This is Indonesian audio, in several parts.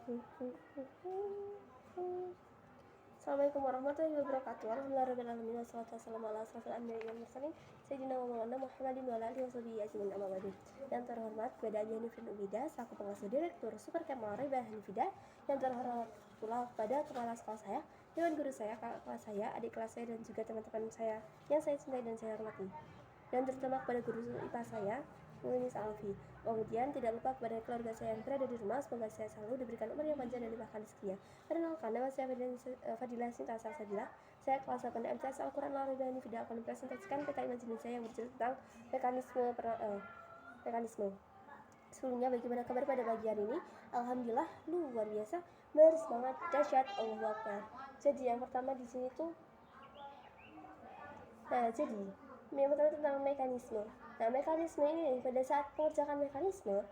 Assalamualaikum warahmatullahi wabarakatuh. Alhamdulillahirabbil wassalatu wassalamu ala asrofil anbiya'i wal mursalin sayyidina wa maulana Muhammadin wa ala alihi washabihi ajmain amma ba'du. Yang terhormat kepada Hanifin Ubida selaku pengasuh direktur Supercamp Al-Raibah Hanifida. Yang terhormat pula kepada kepala sekolah saya, dewan guru saya, kakak kelas saya, adik kelas saya dan juga teman-teman saya yang saya cintai dan saya hormati. Dan terutama kepada guru IPA saya, Miss Alfi. Kemudian tidak lupa kepada keluarga saya yang berada di rumah, semoga saya selalu diberikan umur yang panjang dan limpahkan rezekinya. Perkenalkan, nama saya Fadilah Sinta Salsabila. Saya kelas 8 MTS Al-Quran Al-Raibah Hanifida akan mempresentasikan peta imajinasi saya yang bercerita tentang mekanisme. Sebelumnya, bagaimana kabar pada pagi hari ini? Alhamdulillah luar biasa, bersemangat, dahsyat, Allahu Akbar. Jadi yang pertama di sini tuh, yang pertama tentang mekanisme. Nah, mekanisme ini pada saat pengerjaan mekanisme,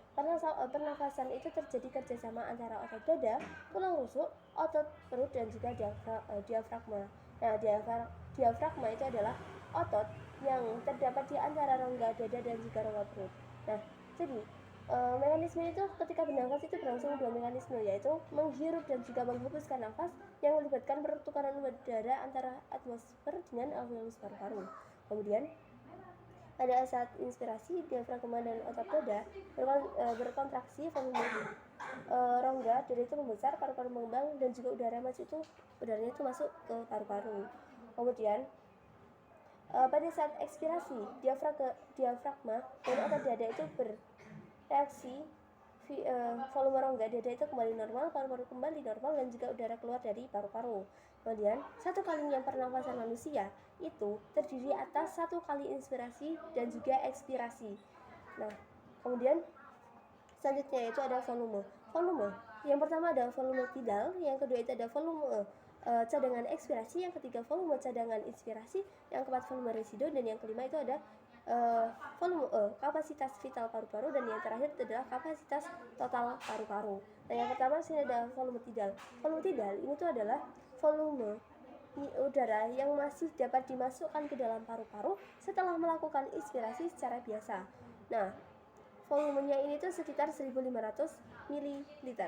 pernafasan itu terjadi kerjasama antara otot dada, tulang rusuk, otot perut dan juga diafragma. Nah, diafragma itu adalah otot yang terdapat di antara rongga dada dan juga rongga perut. Nah, jadi mekanisme itu ketika bernafas itu berlangsung dua mekanisme, yaitu menghirup dan juga menghembuskan nafas yang melibatkan pertukaran udara antara atmosfer dengan alveolus paru-paru. Kemudian pada saat inspirasi, diafragma dan otot dada berkontraksi, volume rongga dada itu membesar, paru-paru mengembang dan juga udaranya itu masuk ke paru-paru. Kemudian pada saat ekspirasi, diafragma dan otot dada itu bereaksi, volume rongga dada itu kembali normal, paru-paru kembali normal dan juga udara keluar dari paru-paru. Kemudian satu kalinya pernafasan manusia itu terdiri atas satu kali inspirasi dan juga ekspirasi. Nah, kemudian selanjutnya itu ada volume. Yang pertama ada volume tidal, yang kedua itu ada volume cadangan ekspirasi, yang ketiga volume cadangan inspirasi, yang keempat volume residu, dan yang kelima itu ada volume kapasitas vital paru-paru, dan yang terakhir itu adalah kapasitas total paru-paru. Nah, yang pertama sini ada volume tidal. Volume tidal ini tuh adalah volume udara yang masih dapat dimasukkan ke dalam paru-paru setelah melakukan inspirasi secara biasa. Nah, volumenya ini tuh sekitar 1500 ml.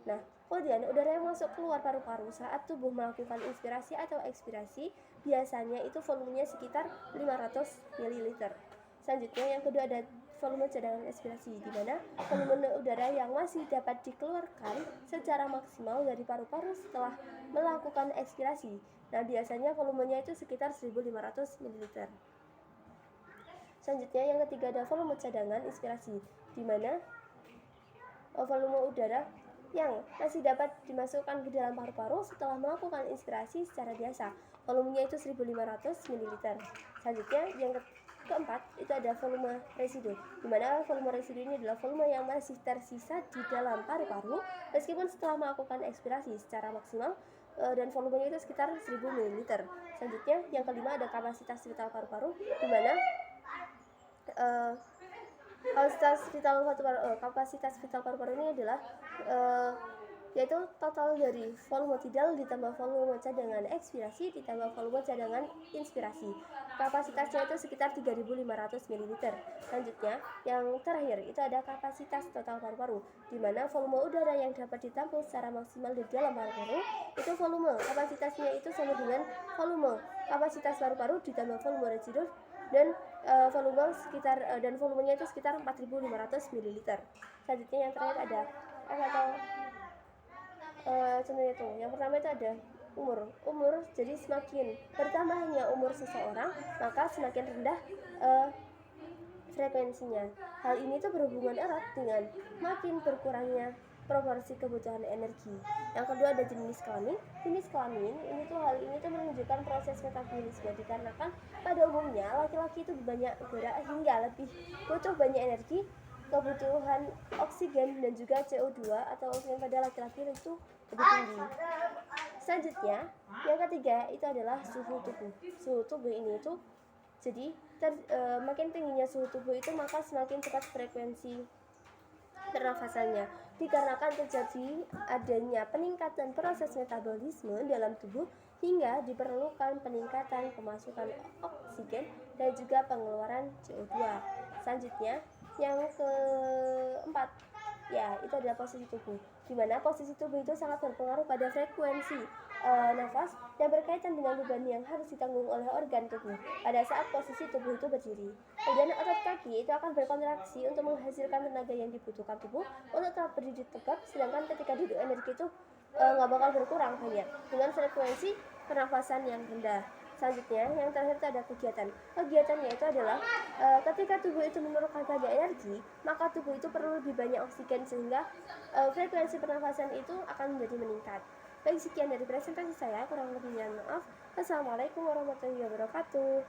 Nah, kemudian udara yang masuk keluar paru-paru saat tubuh melakukan inspirasi atau ekspirasi biasanya itu volumenya sekitar 500 ml. Selanjutnya yang kedua ada volume cadangan ekspirasi, di mana volume udara yang masih dapat dikeluarkan secara maksimal dari paru-paru setelah melakukan ekspirasi. Nah, biasanya volumenya itu sekitar 1500 ml. Selanjutnya yang ketiga ada volume cadangan inspirasi, di mana volume udara yang masih dapat dimasukkan ke dalam paru-paru setelah melakukan inspirasi secara biasa. Volumenya itu 1500 ml. Selanjutnya yang keempat itu ada volume residu, di mana volume residu ini adalah volume yang masih tersisa di dalam paru-paru meskipun setelah melakukan ekspirasi secara maksimal, dan volumenya itu sekitar 1000 ml. Selanjutnya yang kelima ada kapasitas vital paru-paru, di mana kapasitas vital paru-paru ini adalah yaitu total dari volume tidal ditambah volume cadangan ekspirasi ditambah volume cadangan inspirasi. Kapasitasnya itu sekitar 3500 ml. Selanjutnya yang terakhir itu ada kapasitas total paru-paru, di mana volume udara yang dapat ditampung secara maksimal di dalam paru-paru itu volume kapasitasnya itu sama dengan volume kapasitas paru-paru ditambah volume residu dan volumenya itu sekitar 4500 ml. Selanjutnya yang terakhir ada contohnya tuh, yang pertama itu ada umur. Jadi semakin bertambahnya umur seseorang, maka semakin rendah frekuensinya. Hal ini tuh berhubungan erat dengan makin berkurangnya proporsi kebutuhan energi. Yang kedua ada jenis kelamin. Jenis kelamin ini tuh menunjukkan proses metabolisme, dikarenakan pada umumnya laki-laki itu banyak gerak hingga lebih butuh banyak energi. Kebutuhan oksigen dan juga CO2 atau oksigen pada laki-laki itu lebih tinggi. Selanjutnya yang ketiga itu adalah suhu tubuh. Suhu tubuh ini itu jadi makin tingginya suhu tubuh itu maka semakin cepat frekuensi pernafasannya, dikarenakan terjadi adanya peningkatan proses metabolisme dalam tubuh hingga diperlukan peningkatan pemasukan oksigen dan juga pengeluaran CO2. Selanjutnya yang keempat Ya, itu adalah posisi tubuh. Di mana posisi tubuh itu sangat berpengaruh pada frekuensi nafas yang berkaitan dengan beban yang harus ditanggung oleh organ tubuh pada saat posisi tubuh itu berdiri. Kemudian otot kaki itu akan berkontraksi untuk menghasilkan tenaga yang dibutuhkan tubuh untuk tetap berdiri tegak, sedangkan ketika duduk energi itu nggak bakal berkurang banyak dengan frekuensi pernafasan yang rendah. Selanjutnya, yang terakhir itu ada kegiatan. Kegiatannya itu adalah ketika tubuh itu memerlukan banyak energi, maka tubuh itu perlu lebih banyak oksigen sehingga frekuensi pernafasan itu akan menjadi meningkat. Baik, sekian dari presentasi saya, kurang lebihnya maaf. Wassalamualaikum warahmatullahi wabarakatuh.